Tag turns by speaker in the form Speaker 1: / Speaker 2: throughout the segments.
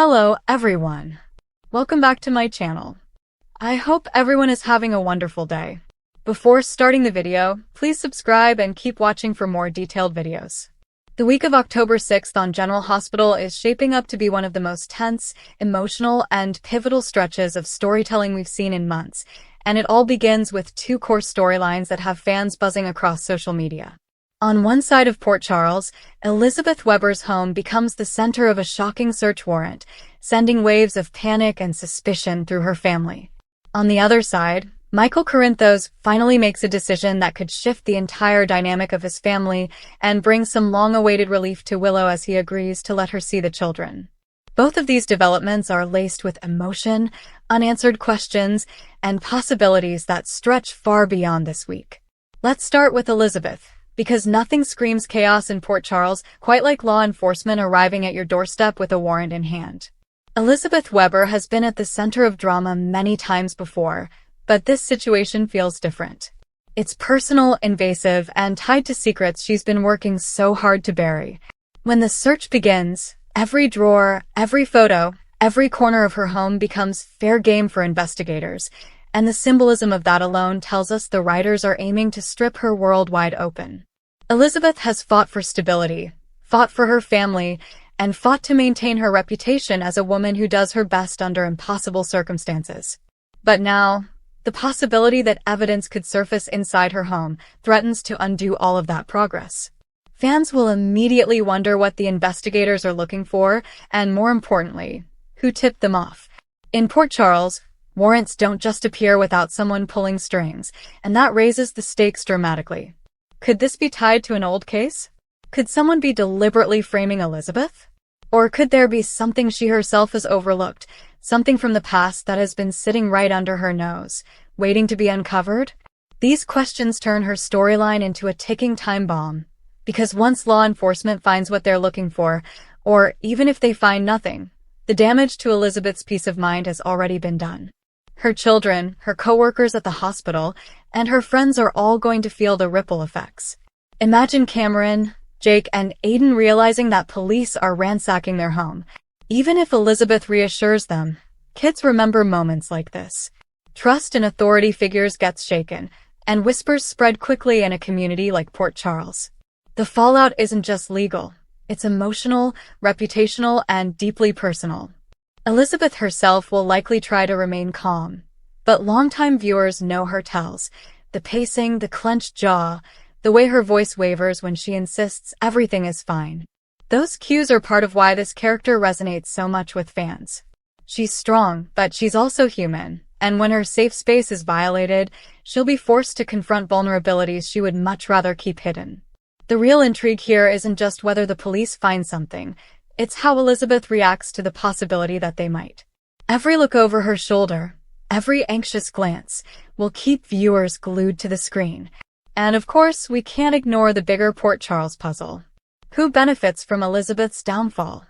Speaker 1: Hello everyone. Welcome back to my channel. I hope everyone is having a wonderful day. Before starting the video, please subscribe and keep watching for more detailed videos. The week of October 6th on General Hospital is shaping up to be one of the most tense, emotional, and pivotal stretches of storytelling we've seen in months, and it all begins with two core storylines that have fans buzzing across social media. On one side of Port Charles, Elizabeth Weber's home becomes the center of a shocking search warrant, sending waves of panic and suspicion through her family. On the other side, Michael Corinthos finally makes a decision that could shift the entire dynamic of his family and bring some long-awaited relief to Willow as he agrees to let her see the children. Both of these developments are laced with emotion, unanswered questions, and possibilities that stretch far beyond this week. Let's start with Elizabeth, because nothing screams chaos in Port Charles quite like law enforcement arriving at your doorstep with a warrant in hand. Elizabeth Weber has been at the center of drama many times before, but this situation feels different. It's personal, invasive, and tied to secrets she's been working so hard to bury. When the search begins, every drawer, every photo, every corner of her home becomes fair game for investigators, and the symbolism of that alone tells us the writers are aiming to strip her world wide open. Elizabeth has fought for stability, fought for her family, and fought to maintain her reputation as a woman who does her best under impossible circumstances. But now, the possibility that evidence could surface inside her home threatens to undo all of that progress. Fans will immediately wonder what the investigators are looking for, and more importantly, who tipped them off. In Port Charles, warrants don't just appear without someone pulling strings, and that raises the stakes dramatically. Could this be tied to an old case? Could someone be deliberately framing Elizabeth? Or could there be something she herself has overlooked, something from the past that has been sitting right under her nose, waiting to be uncovered? These questions turn her storyline into a ticking time bomb, because once law enforcement finds what they're looking for, or even if they find nothing, the damage to Elizabeth's peace of mind has already been done. Her children, her coworkers at the hospital, and her friends are all going to feel the ripple effects. Imagine Cameron, Jake, and Aiden realizing that police are ransacking their home. Even if Elizabeth reassures them, kids remember moments like this. Trust in authority figures gets shaken, and whispers spread quickly in a community like Port Charles. The fallout isn't just legal. It's emotional, reputational, and deeply personal. Elizabeth herself will likely try to remain calm, but longtime viewers know her tells. The pacing, the clenched jaw, the way her voice wavers when she insists everything is fine. Those cues are part of why this character resonates so much with fans. She's strong, but she's also human, and when her safe space is violated, she'll be forced to confront vulnerabilities she would much rather keep hidden. The real intrigue here isn't just whether the police find something, it's how Elizabeth reacts to the possibility that they might. Every look over her shoulder, every anxious glance, will keep viewers glued to the screen. And of course, we can't ignore the bigger Port Charles puzzle. Who benefits from Elizabeth's downfall?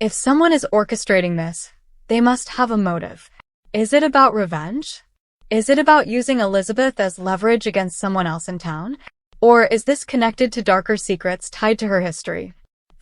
Speaker 1: If someone is orchestrating this, they must have a motive. Is it about revenge? Is it about using Elizabeth as leverage against someone else in town? Or is this connected to darker secrets tied to her history?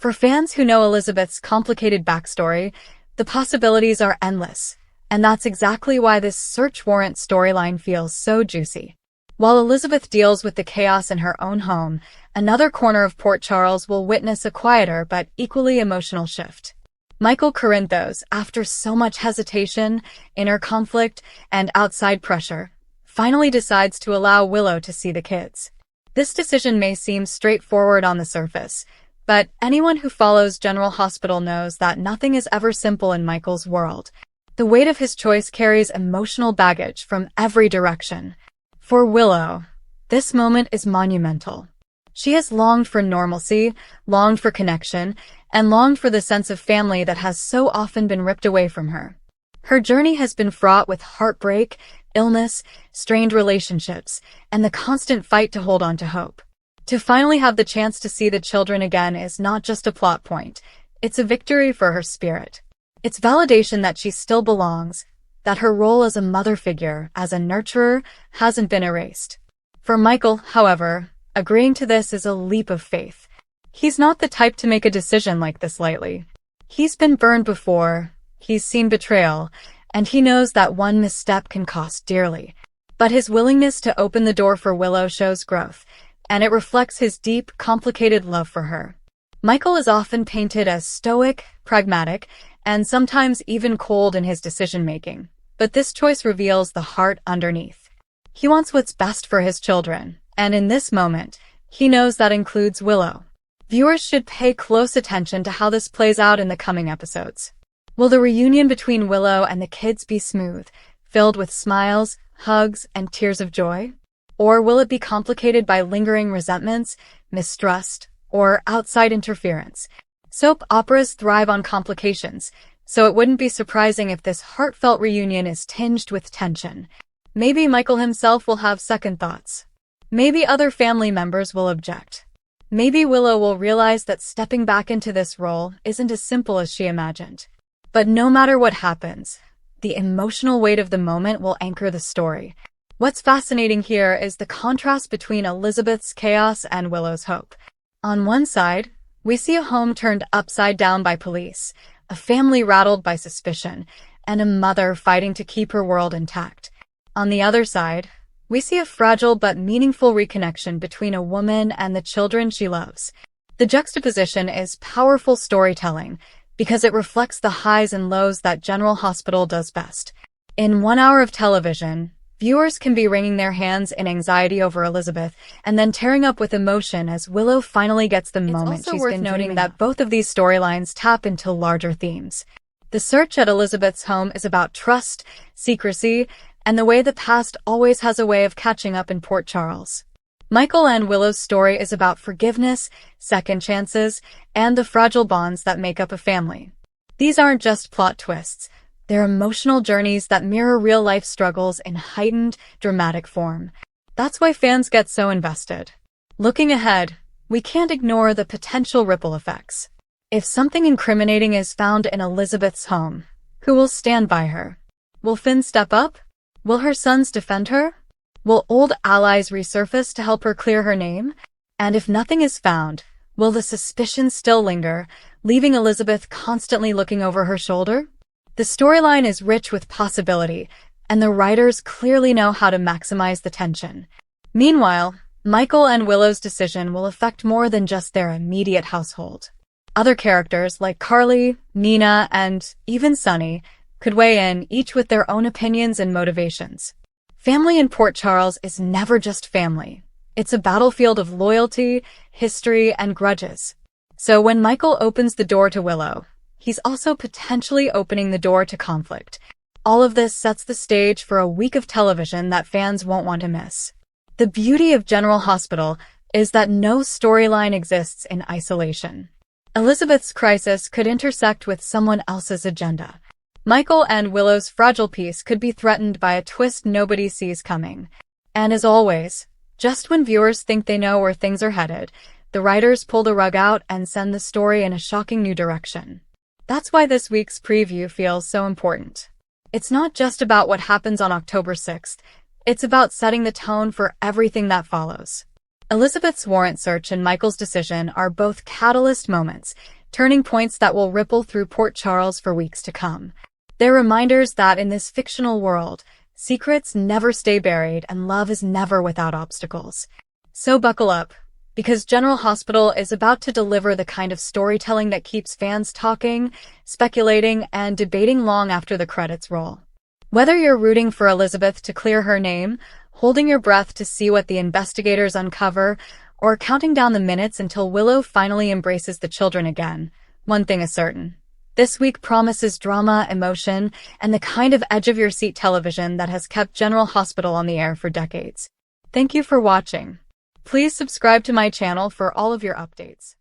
Speaker 1: For fans who know Elizabeth's complicated backstory, the possibilities are endless, and that's exactly why this search warrant storyline feels so juicy. While Elizabeth deals with the chaos in her own home, another corner of Port Charles will witness a quieter but equally emotional shift. Michael Corinthos, after so much hesitation, inner conflict, and outside pressure, finally decides to allow Willow to see the kids. This decision may seem straightforward on the surface, but anyone who follows General Hospital knows that nothing is ever simple in Michael's world. The weight of his choice carries emotional baggage from every direction. For Willow, this moment is monumental. She has longed for normalcy, longed for connection, and longed for the sense of family that has so often been ripped away from her. Her journey has been fraught with heartbreak, illness, strained relationships, and the constant fight to hold on to hope. To finally have the chance to see the children again is not just a plot point, it's a victory for her spirit. It's validation that she still belongs, that her role as a mother figure, as a nurturer, hasn't been erased. For Michael, however, agreeing to this is a leap of faith. He's not the type to make a decision like this lightly. He's been burned before, He's seen betrayal, and he knows that one misstep can cost dearly. But his willingness to open the door for Willow shows growth, and it reflects his deep, complicated love for her. Michael is often painted as stoic, pragmatic, and sometimes even cold in his decision-making. But this choice reveals the heart underneath. He wants what's best for his children, and in this moment, he knows that includes Willow. Viewers should pay close attention to how this plays out in the coming episodes. Will the reunion between Willow and the kids be smooth, filled with smiles, hugs, and tears of joy? Or will it be complicated by lingering resentments, mistrust, or outside interference? Soap operas thrive on complications, so it wouldn't be surprising if this heartfelt reunion is tinged with tension. Maybe Michael himself will have second thoughts. Maybe other family members will object. Maybe Willow will realize that stepping back into this role isn't as simple as she imagined. But no matter what happens, the emotional weight of the moment will anchor the story. What's fascinating here is the contrast between Elizabeth's chaos and Willow's hope. On one side, we see a home turned upside down by police, a family rattled by suspicion, and a mother fighting to keep her world intact. On the other side, we see a fragile but meaningful reconnection between a woman and the children she loves. The juxtaposition is powerful storytelling because it reflects the highs and lows that General Hospital does best. In 1 hour of television, viewers can be wringing their hands in anxiety over Elizabeth and then tearing up with emotion as Willow finally gets the moment she's been dreaming of. It's also worth noting that both of these storylines tap into larger themes. The search at Elizabeth's home is about trust, secrecy, and the way the past always has a way of catching up in Port Charles. Michael and Willow's story is about forgiveness, second chances, and the fragile bonds that make up a family. These aren't just plot twists. They're emotional journeys that mirror real-life struggles in heightened, dramatic form. That's why fans get so invested. Looking ahead, we can't ignore the potential ripple effects. If something incriminating is found in Elizabeth's home, who will stand by her? Will Finn step up? Will her sons defend her? Will old allies resurface to help her clear her name? And if nothing is found, will the suspicion still linger, leaving Elizabeth constantly looking over her shoulder? The storyline is rich with possibility, and the writers clearly know how to maximize the tension. Meanwhile, Michael and Willow's decision will affect more than just their immediate household. Other characters like Carly, Nina, and even Sunny could weigh in, each with their own opinions and motivations. Family in Port Charles is never just family. It's a battlefield of loyalty, history, and grudges. So when Michael opens the door to Willow, he's also potentially opening the door to conflict. All of this sets the stage for a week of television that fans won't want to miss. The beauty of General Hospital is that no storyline exists in isolation. Elizabeth's crisis could intersect with someone else's agenda. Michael and Willow's fragile peace could be threatened by a twist nobody sees coming. And as always, just when viewers think they know where things are headed, the writers pull the rug out and send the story in a shocking new direction. That's why this week's preview feels so important. It's not just about what happens on October 6th, it's about setting the tone for everything that follows. Elizabeth's warrant search and Michael's decision are both catalyst moments, turning points that will ripple through Port Charles for weeks to come. They're reminders that in this fictional world, secrets never stay buried and love is never without obstacles. So buckle up, because General Hospital is about to deliver the kind of storytelling that keeps fans talking, speculating, and debating long after the credits roll. Whether you're rooting for Elizabeth to clear her name, holding your breath to see what the investigators uncover, or counting down the minutes until Willow finally embraces the children again, one thing is certain. This week promises drama, emotion, and the kind of edge-of-your-seat television that has kept General Hospital on the air for decades. Thank you for watching. Please subscribe to my channel for all of your updates.